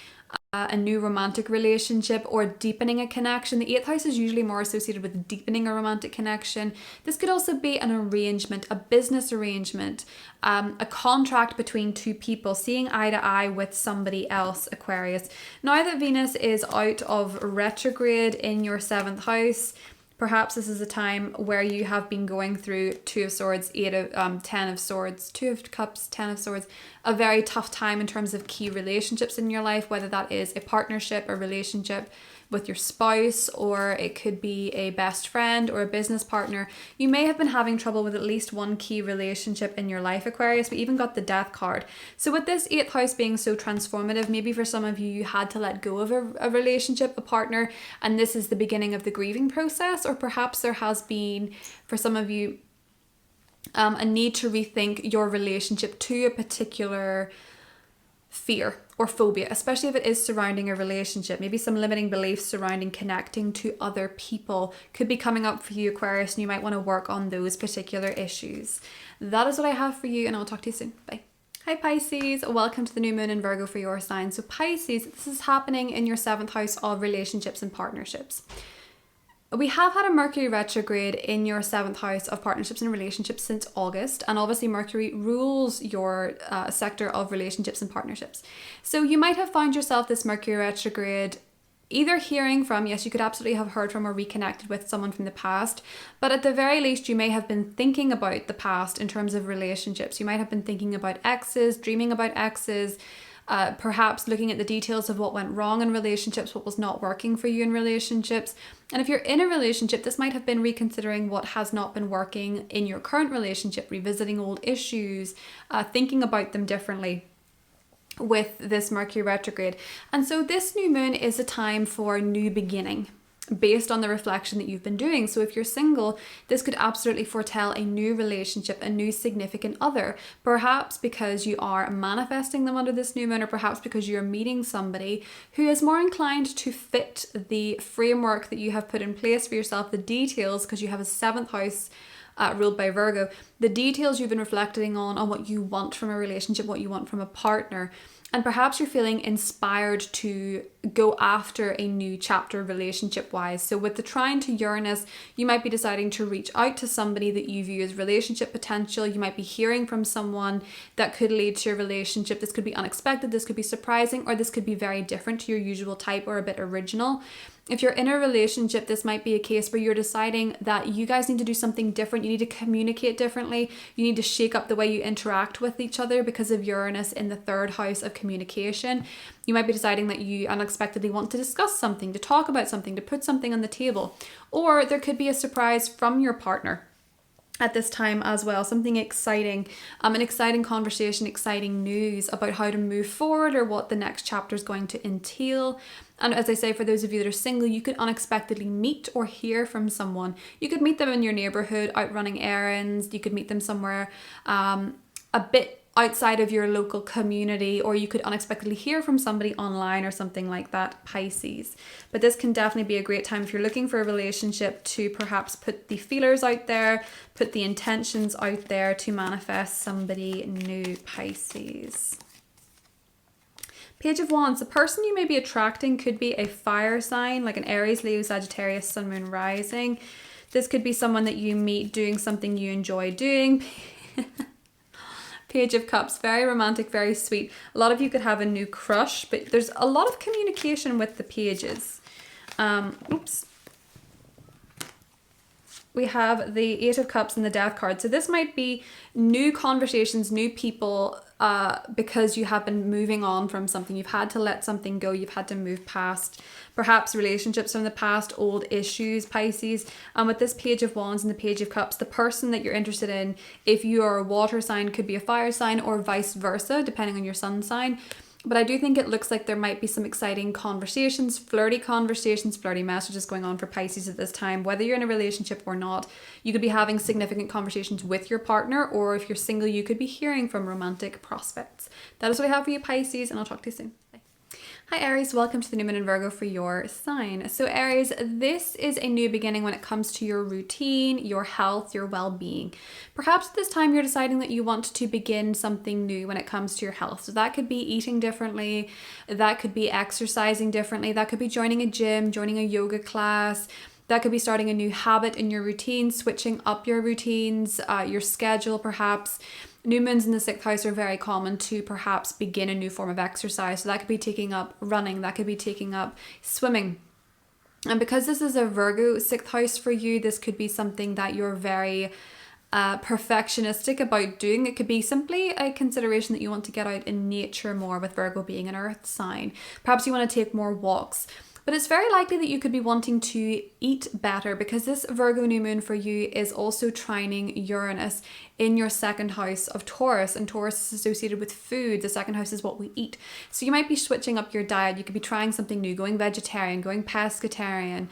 a new romantic relationship or deepening a connection. The 8th house is usually more associated with deepening a romantic connection. This could also be an arrangement, a business arrangement, a contract between 2 people, seeing eye to eye with somebody else, Aquarius. Now that Venus is out of retrograde in your 7th house, perhaps this is a time where you have been going through 2 of Swords, 10 of Swords, 2 of Cups, 10 of Swords, a very tough time in terms of key relationships in your life, whether that is a partnership, a relationship with your spouse, or it could be a best friend or a business partner. You may have been having trouble with at least one key relationship in your life, Aquarius. We even got the Death card. So with this 8th house being so transformative, maybe for some of you, you had to let go of a relationship, a partner, and this is the beginning of the grieving process. Or perhaps there has been, for some of you, a need to rethink your relationship to a particular fear or phobia, especially if it is surrounding a relationship. Maybe some limiting beliefs surrounding connecting to other people could be coming up for you, Aquarius, and you might want to work on those particular issues. That is what I have for you, and I'll talk to you soon. Bye. Hi Pisces, welcome to the new moon in Virgo for your sign. So Pisces, this is happening in your 7th house of relationships and partnerships. We have had a Mercury retrograde in your 7th house of partnerships and relationships since August, and obviously Mercury rules your sector of relationships and partnerships. So you might have found yourself this Mercury retrograde either hearing from, yes, you could absolutely have heard from or reconnected with someone from the past, but at the very least you may have been thinking about the past in terms of relationships. You might have been thinking about exes, dreaming about exes, perhaps looking at the details of what went wrong in relationships, what was not working for you in relationships. And if you're in a relationship, this might have been reconsidering what has not been working in your current relationship, revisiting old issues, thinking about them differently with this Mercury retrograde. And so this new moon is a time for new beginning, based on the reflection that you've been doing. So if you're single, this could absolutely foretell a new relationship, a new significant other, perhaps because you are manifesting them under this new moon, or perhaps because you're meeting somebody who is more inclined to fit the framework that you have put in place for yourself, the details, because you have a 7th house ruled by Virgo, the details you've been reflecting on what you want from a relationship, what you want from a partner. And perhaps you're feeling inspired to go after a new chapter relationship-wise. So with the trine to Uranus, you might be deciding to reach out to somebody that you view as relationship potential. You might be hearing from someone that could lead to a relationship. This could be unexpected, this could be surprising, or this could be very different to your usual type or a bit original. If you're in a relationship, this might be a case where you're deciding that you guys need to do something different. You need to communicate differently. You need to shake up the way you interact with each other because of Uranus in the third house of communication. You might be deciding that you unexpectedly want to discuss something, to talk about something, to put something on the table. Or there could be a surprise from your partner at this time as well, something exciting, an exciting conversation, exciting news about how to move forward or what the next chapter is going to entail. And as I say, for those of you that are single, you could unexpectedly meet or hear from someone. You could meet them in your neighborhood, out running errands. You could meet them somewhere a bit outside of your local community, or you could unexpectedly hear from somebody online or something like that, Pisces. But this can definitely be a great time if you're looking for a relationship to perhaps put the feelers out there, put the intentions out there to manifest somebody new, Pisces. Page of Wands, the person you may be attracting could be a fire sign, like an Aries, Leo, Sagittarius, Sun, Moon, Rising. This could be someone that you meet doing something you enjoy doing. Page of Cups, very romantic, very sweet. A lot of you could have a new crush, but there's a lot of communication with the pages. We have the Eight of Cups and the Death card. So this might be new conversations, new people, because you have been moving on from something. You've had to let something go. You've had to move past perhaps relationships from the past, old issues, Pisces. And with this Page of Wands and the Page of Cups, the person that you're interested in, if you are a water sign, could be a fire sign, or vice versa, depending on your sun sign. But I do think it looks like there might be some exciting conversations, flirty messages going on for Pisces at this time. Whether you're in a relationship or not, you could be having significant conversations with your partner, or if you're single, you could be hearing from romantic prospects. That is what I have for you, Pisces, and I'll talk to you soon. Bye. Hi Aries, welcome to the new moon in Virgo for your sign. So Aries, this is a new beginning when it comes to your routine, your health, your well-being. Perhaps at this time you're deciding that you want to begin something new when it comes to your health. So that could be eating differently, that could be exercising differently, that could be joining a gym, joining a yoga class, that could be starting a new habit in your routine, switching up your routines, your schedule perhaps. New moons in the 6th house are very common to perhaps begin a new form of exercise. So that could be taking up running, that could be taking up swimming. And because this is a Virgo 6th house for you, this could be something that you're very perfectionistic about doing. It could be simply a consideration that you want to get out in nature more, with Virgo being an earth sign. Perhaps you want to take more walks. But it's very likely that you could be wanting to eat better, because this Virgo new moon for you is also trining Uranus in your 2nd house of Taurus, and Taurus is associated with food. The 2nd house is what we eat. So you might be switching up your diet. You could be trying something new, going vegetarian, going pescatarian,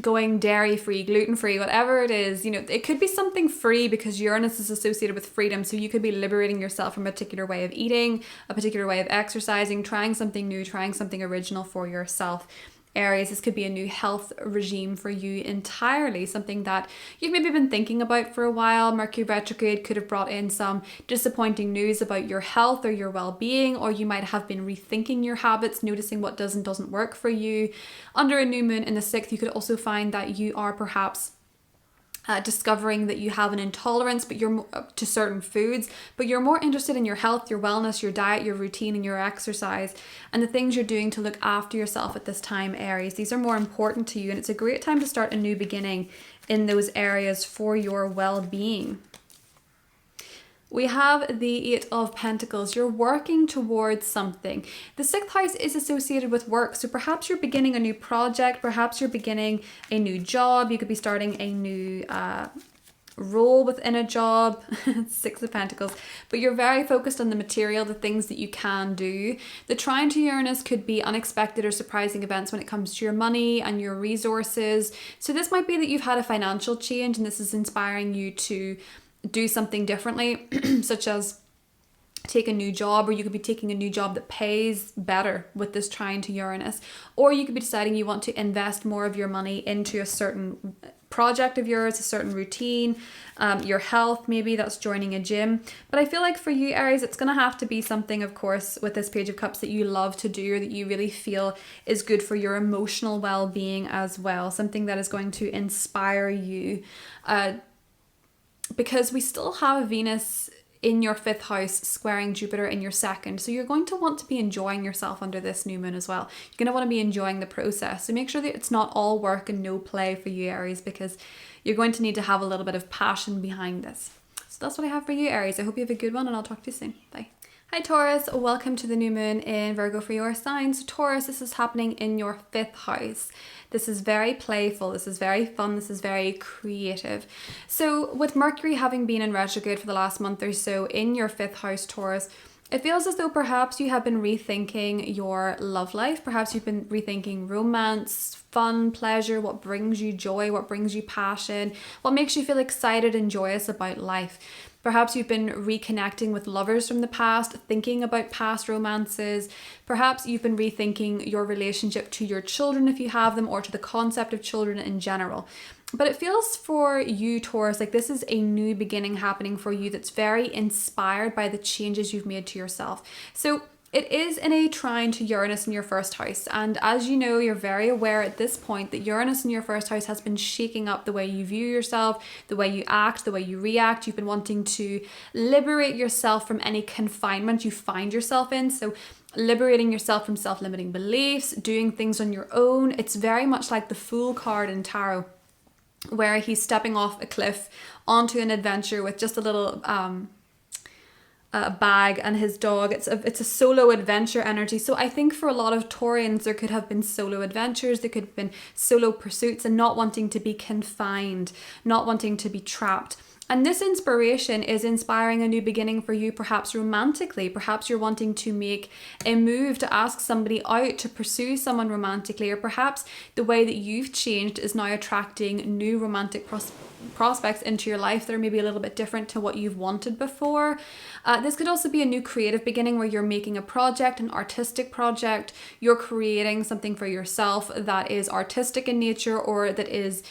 going dairy-free, gluten-free, whatever it is. You know, it could be something free because Uranus is associated with freedom. So you could be liberating yourself from a particular way of eating, a particular way of exercising, trying something new, trying something original for yourself. Aries, this could be a new health regime for you entirely, something that you've maybe been thinking about for a while. Mercury retrograde could have brought in some disappointing news about your health or your well-being, or you might have been rethinking your habits, noticing what does and doesn't work for you. Under a new moon in the 6th, you could also find that you are perhaps discovering that you have an intolerance to certain foods, but you're more interested in your health, your wellness, your diet, your routine, and your exercise, and the things you're doing to look after yourself at this time, Aries. These are more important to you, and it's a great time to start a new beginning in those areas for your well-being. We have the 8 of Pentacles. You're working towards something. The 6th house is associated with work. So perhaps you're beginning a new project. Perhaps you're beginning a new job. You could be starting a new role within a job. 6 of Pentacles. But you're very focused on the material, the things that you can do. The trine to Uranus could be unexpected or surprising events when it comes to your money and your resources. So this might be that you've had a financial change and this is inspiring you to do something differently, such as take a new job, or you could be taking a new job that pays better with this trine to Uranus, or you could be deciding you want to invest more of your money into a certain project of yours, a certain routine, your health, maybe that's joining a gym. But I feel like for you, Aries, it's going to have to be something, of course, with this Page of Cups that you love to do, or that you really feel is good for your emotional well-being as well, something that is going to inspire you. Because we still have Venus in your 5th house, squaring Jupiter in your 2nd. So you're going to want to be enjoying yourself under this new moon as well. You're going to want to be enjoying the process. So make sure that it's not all work and no play for you, Aries, because you're going to need to have a little bit of passion behind this. So that's what I have for you, Aries. I hope you have a good one, and I'll talk to you soon. Bye. Hi Taurus, welcome to the new moon in Virgo for your sign. So Taurus, this is happening in your 5th house. This is very playful, this is very fun, this is very creative. So with Mercury having been in retrograde for the last month or so in your 5th house, Taurus, it feels as though perhaps you have been rethinking your love life. Perhaps you've been rethinking romance, fun, pleasure, what brings you joy, what brings you passion, what makes you feel excited and joyous about life. Perhaps you've been reconnecting with lovers from the past, thinking about past romances. Perhaps you've been rethinking your relationship to your children if you have them, or to the concept of children in general. But it feels for you, Taurus, like this is a new beginning happening for you that's very inspired by the changes you've made to yourself. So it is in a trine to Uranus in your 1st house. And as you know, you're very aware at this point that Uranus in your 1st house has been shaking up the way you view yourself, the way you act, the way you react. You've been wanting to liberate yourself from any confinement you find yourself in. So liberating yourself from self-limiting beliefs, doing things on your own. It's very much like the Fool card in Tarot, where he's stepping off a cliff onto an adventure with just a little bag and his dog. It's a solo adventure energy. So I think for a lot of Taurians, there could have been solo adventures, there could have been solo pursuits, and not wanting to be confined, not wanting to be trapped. And this inspiration is inspiring a new beginning for you, perhaps romantically. Perhaps you're wanting to make a move to ask somebody out, to pursue someone romantically, or perhaps the way that you've changed is now attracting new romantic prospects into your life that are maybe a little bit different to what you've wanted before. This could also be a new creative beginning where you're making a project, an artistic project. You're creating something for yourself that is artistic in nature, or that is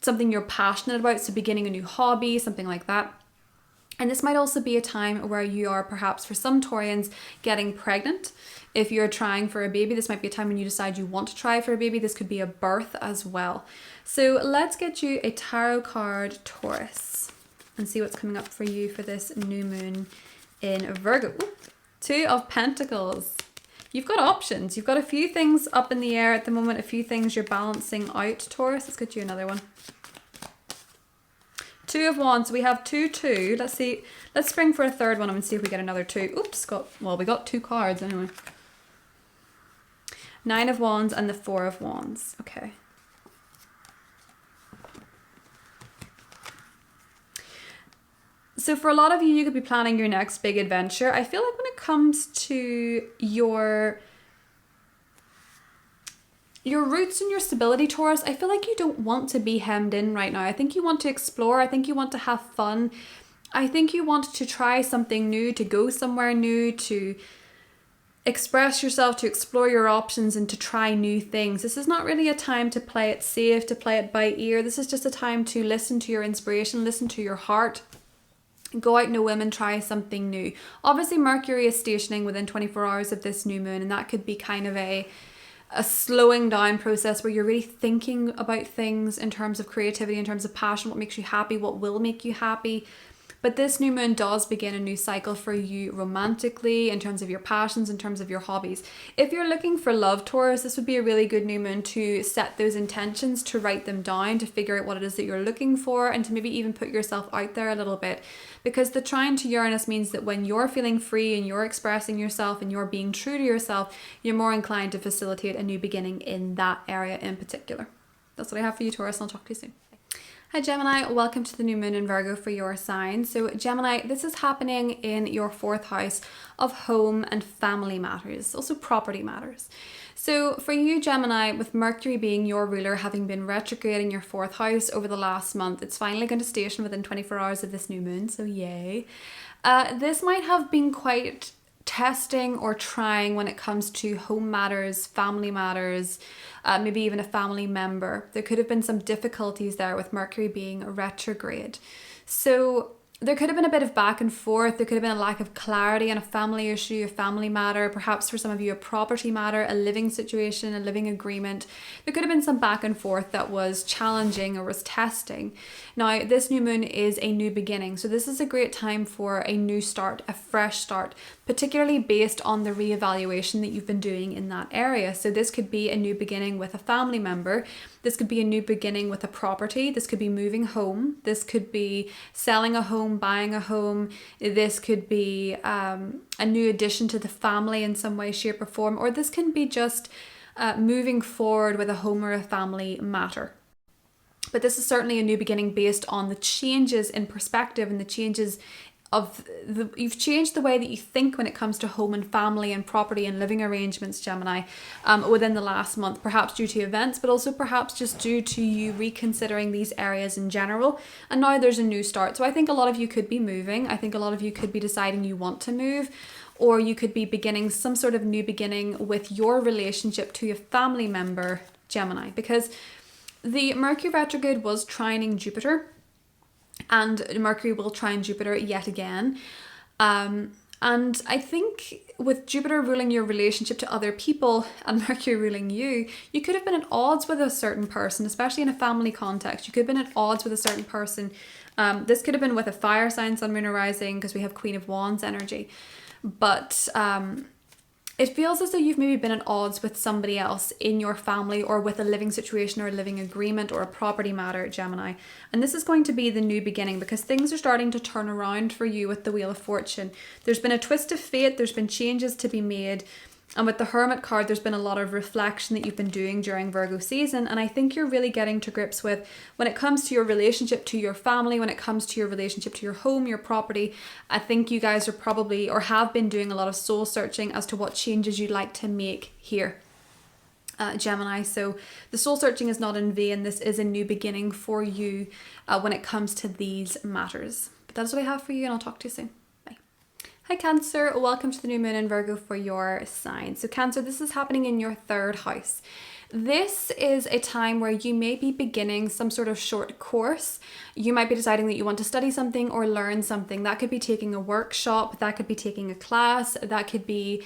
something you're passionate about, so beginning a new hobby, something like that. And this might also be a time where you are perhaps, for some Taurians, getting pregnant. If you're trying for a baby, this might be a time when you decide you want to try for a baby. This could be a birth as well. So let's get you a tarot card, Taurus, and see what's coming up for you for this new moon in Virgo. Ooh, 2 of Pentacles. You've got options. You've got a few things up in the air at the moment, a few things you're balancing out, Taurus. Let's get you another one. 2 of Wands. We have 2, 2. Let's see. Let's spring for a third one and see if we get another 2. Oops, we got 2 cards anyway. 9 of Wands and the 4 of Wands. Okay. So for a lot of you, you could be planning your next big adventure. I feel like when it comes to your roots and your stability, Taurus, I feel like you don't want to be hemmed in right now. I think you want to explore. I think you want to have fun. I think you want to try something new, to go somewhere new, to express yourself, to explore your options, and to try new things. This is not really a time to play it safe, to play it by ear. This is just a time to listen to your inspiration, listen to your heart. Go out on a whim and try something new. Obviously, Mercury is stationing within 24 hours of this new moon, and that could be kind of a slowing down process where you're really thinking about things in terms of creativity, in terms of passion, what makes you happy, what will make you happy. But this new moon does begin a new cycle for you romantically, in terms of your passions, in terms of your hobbies. If you're looking for love, Taurus, this would be a really good new moon to set those intentions, to write them down, to figure out what it is that you're looking for, and to maybe even put yourself out there a little bit. Because the trine to Uranus means that when you're feeling free and you're expressing yourself and you're being true to yourself, you're more inclined to facilitate a new beginning in that area in particular. That's what I have for you, Taurus, and I'll talk to you soon. Hi Gemini, welcome to the new moon in Virgo for your sign. So Gemini, this is happening in your 4th house of home and family matters, also property matters. So for you Gemini, with Mercury being your ruler, having been retrograde in your 4th house over the last month, it's finally going to station within 24 hours of this new moon, so yay. This might have been quite testing or trying when it comes to home matters, family matters, maybe even a family member. There could have been some difficulties there with Mercury being retrograde. So there could have been a bit of back and forth. There could have been a lack of clarity on a family issue, a family matter, perhaps for some of you a property matter, a living situation, a living agreement. There could have been some back and forth that was challenging or was testing. Now, this new moon is a new beginning. So this is a great time for a new start, a fresh start, particularly based on the reevaluation that you've been doing in that area. So this could be a new beginning with a family member. This could be a new beginning with a property. This could be moving home. This could be selling a home, buying a home. This could be a new addition to the family in some way, shape or form. Or this can be just moving forward with a home or a family matter. But this is certainly a new beginning based on the changes in perspective and the changes of you've changed the way that you think when it comes to home and family and property and living arrangements, Gemini, within the last month, perhaps due to events, but also perhaps just due to you reconsidering these areas in general. And now there's a new start. So I think a lot of you could be moving. I think a lot of you could be deciding you want to move, or you could be beginning some sort of new beginning with your relationship to a family member, Gemini, because the Mercury retrograde was trining Jupiter, and Mercury will trine Jupiter yet again. And I think with Jupiter ruling your relationship to other people and Mercury ruling you, you could have been at odds with a certain person, especially in a family context. You could have been at odds with a certain person. This could have been with a fire sign, sun, moon, or rising, because we have Queen of Wands energy. But it feels as though you've maybe been at odds with somebody else in your family, or with a living situation or a living agreement or a property matter, Gemini. And this is going to be the new beginning, because things are starting to turn around for you with the Wheel of Fortune. There's been a twist of fate. There's been changes to be made. And with the Hermit card, there's been a lot of reflection that you've been doing during Virgo season. And I think you're really getting to grips with, when it comes to your relationship to your family, when it comes to your relationship to your home, your property, I think you guys are probably, or have been, doing a lot of soul searching as to what changes you'd like to make here, Gemini. So the soul searching is not in vain. This is a new beginning for you when it comes to these matters. But that's what I have for you, and I'll talk to you soon. Hi Cancer, welcome to the new moon in Virgo for your sign. So Cancer, this is happening in your third house. This is a time where you may be beginning some sort of short course. You might be deciding that you want to study something or learn something. That could be taking a workshop, that could be taking a class, that could be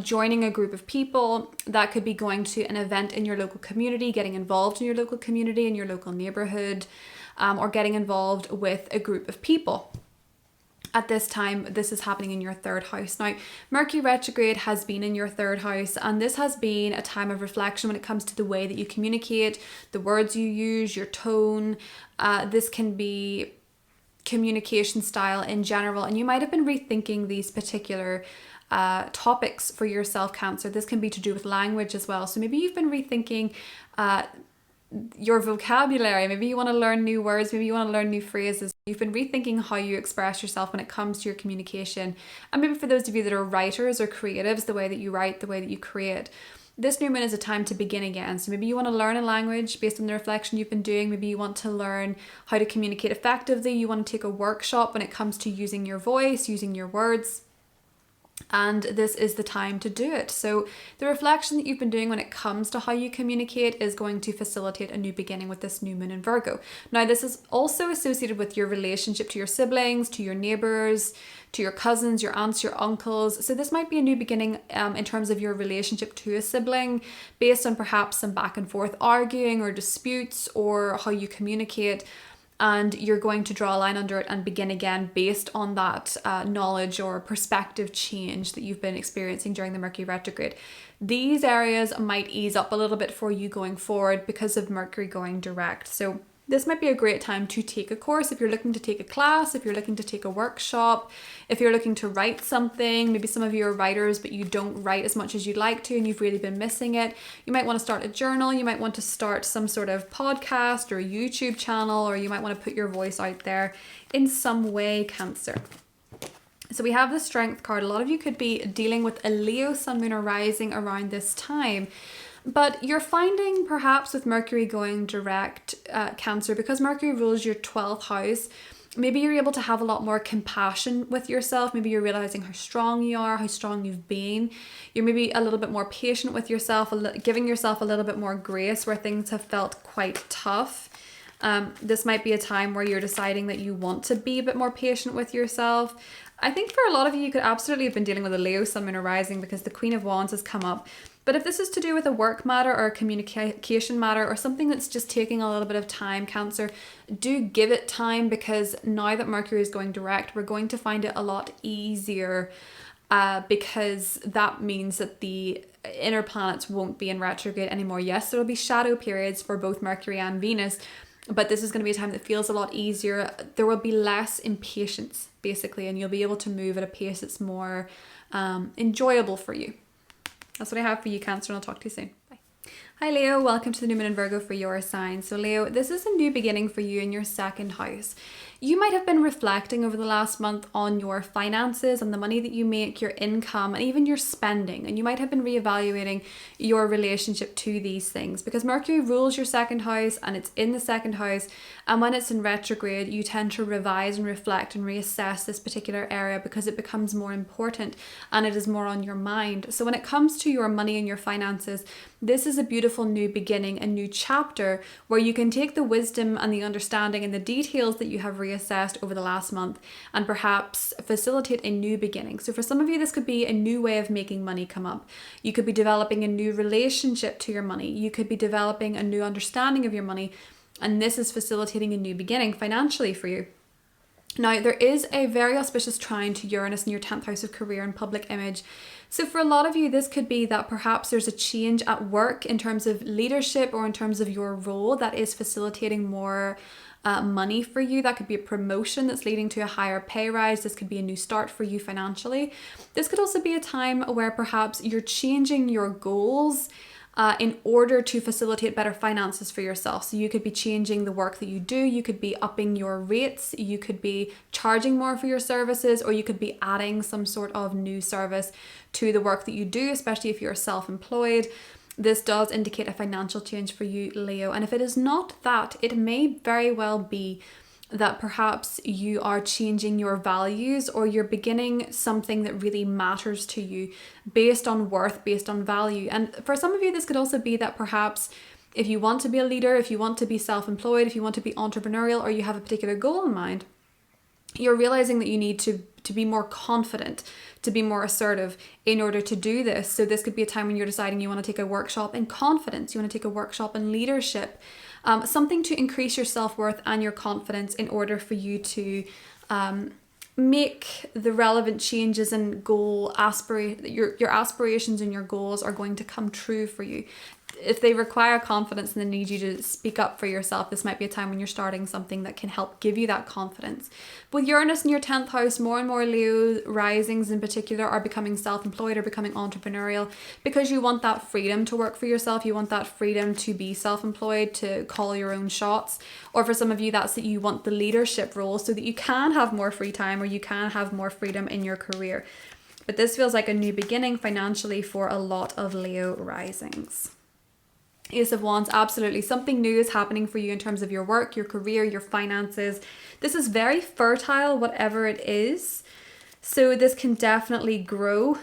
joining a group of people, that could be going to an event in your local community, getting involved in your local community, in your local neighborhood, or getting involved with a group of people. At this time, this is happening in your third house. Now, Mercury retrograde has been in your third house, and this has been a time of reflection when it comes to the way that you communicate, the words you use, your tone. This can be communication style in general, and you might have been rethinking these particular topics for yourself, Cancer. This can be to do with language as well. So maybe you've been rethinking your vocabulary. Maybe you want to learn new words, maybe you want to learn new phrases. You've been rethinking how you express yourself when it comes to your communication. And maybe for those of you that are writers or creatives, the way that you write, the way that you create, this new moon is a time to begin again. So maybe you want to learn a language based on the reflection you've been doing. Maybe you want to learn how to communicate effectively. You want to take a workshop when it comes to using your voice, using your words. And this is the time to do it. So the reflection that you've been doing when it comes to how you communicate is going to facilitate a new beginning with this new moon in Virgo. Now, this is also associated with your relationship to your siblings, to your neighbors, to your cousins, your aunts, your uncles. So this might be a new beginning in terms of your relationship to a sibling, based on perhaps some back and forth arguing or disputes, or how you communicate. And you're going to draw a line under it and begin again based on that knowledge or perspective change that you've been experiencing during the Mercury retrograde. These areas might ease up a little bit for you going forward because of Mercury going direct. So this might be a great time to take a course if you're looking to take a class, if you're looking to take a workshop, if you're looking to write something. Maybe some of you are writers, but you don't write as much as you'd like to and you've really been missing it. You might want to start a journal. You might want to start some sort of podcast or a YouTube channel, or you might want to put your voice out there in some way, Cancer. So we have the Strength card. A lot of you could be dealing with a Leo, Sun, Moon, or Rising around this time. But you're finding perhaps with Mercury going direct, Cancer, because Mercury rules your 12th house, maybe you're able to have a lot more compassion with yourself. Maybe you're realizing how strong you are, how strong you've been. You're maybe a little bit more patient with yourself, giving yourself a little bit more grace where things have felt quite tough. This might be a time where you're deciding that you want to be a bit more patient with yourself. I think for a lot of you could absolutely have been dealing with a Leo, Sun, Moon, or Rising, because the Queen of Wands has come up. But if this is to do with a work matter or a communication matter or something that's just taking a little bit of time, Cancer, do give it time, because now that Mercury is going direct, we're going to find it a lot easier, because that means that the inner planets won't be in retrograde anymore. Yes, there will be shadow periods for both Mercury and Venus, but this is going to be a time that feels a lot easier. There will be less impatience, basically, and you'll be able to move at a pace that's more enjoyable for you. That's what I have for you, Cancer, and I'll talk to you soon. Bye. Hi Leo, welcome to the new moon in Virgo for your sign. So Leo, this is a new beginning for you in your second house. You might have been reflecting over the last month on your finances, on the money that you make, your income, and even your spending. And you might have been reevaluating your relationship to these things, because Mercury rules your second house and it's in the second house. And when it's in retrograde, you tend to revise and reflect and reassess this particular area because it becomes more important and it is more on your mind. So when it comes to your money and your finances, this is a beautiful new beginning, a new chapter where you can take the wisdom and the understanding and the details that you have reassessed over the last month and perhaps facilitate a new beginning. So for some of you, this could be a new way of making money come up. You could be developing a new relationship to your money. You could be developing a new understanding of your money. And this is facilitating a new beginning financially for you. Now, there is a very auspicious trine to Uranus in your 10th house of career and public image. So for a lot of you, this could be that perhaps there's a change at work in terms of leadership or in terms of your role that is facilitating more money for you. That could be a promotion that's leading to a higher pay rise. This could be a new start for you financially. This could also be a time where perhaps you're changing your goals in order to facilitate better finances for yourself. So you could be changing the work that you do, you could be upping your rates, you could be charging more for your services, or you could be adding some sort of new service to the work that you do, especially if you're self-employed. This does indicate a financial change for you, Leo. And if it is not that, it may very well be that perhaps you are changing your values or you're beginning something that really matters to you based on worth, based on value. And for some of you, this could also be that perhaps if you want to be a leader, if you want to be self-employed, if you want to be entrepreneurial, or you have a particular goal in mind, you're realizing that you need to be more confident, to be more assertive in order to do this. So this could be a time when you're deciding you want to take a workshop in confidence, you want to take a workshop in leadership, something to increase your self-worth and your confidence in order for you to make the relevant changes and your aspirations and your goals are going to come true for you. If they require confidence and they need you to speak up for yourself, this might be a time when you're starting something that can help give you that confidence. With Uranus in your 10th house, more and more Leo risings in particular are becoming self-employed or becoming entrepreneurial because you want that freedom to work for yourself. You want that freedom to be self-employed, to call your own shots. Or for some of you, that's that you want the leadership role so that you can have more free time or you can have more freedom in your career. But this feels like a new beginning financially for a lot of Leo risings. Ace of Wands, absolutely. Something new is happening for you in terms of your work, your career, your finances. This is very fertile, whatever it is. So this can definitely grow.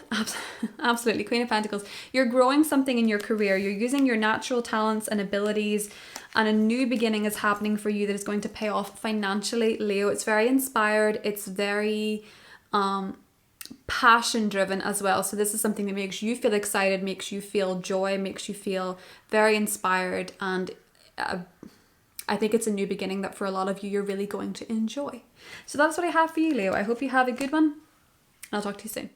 Absolutely. Queen of Pentacles. You're growing something in your career. You're using your natural talents and abilities, and a new beginning is happening for you that is going to pay off financially, Leo. It's very inspired. It's very passion driven as well. So this is something that makes you feel excited, makes you feel joy, makes you feel very inspired. And I think it's a new beginning that for a lot of you, you're really going to enjoy. So that's what I have for you, Leo. I hope you have a good one. I'll talk to you soon.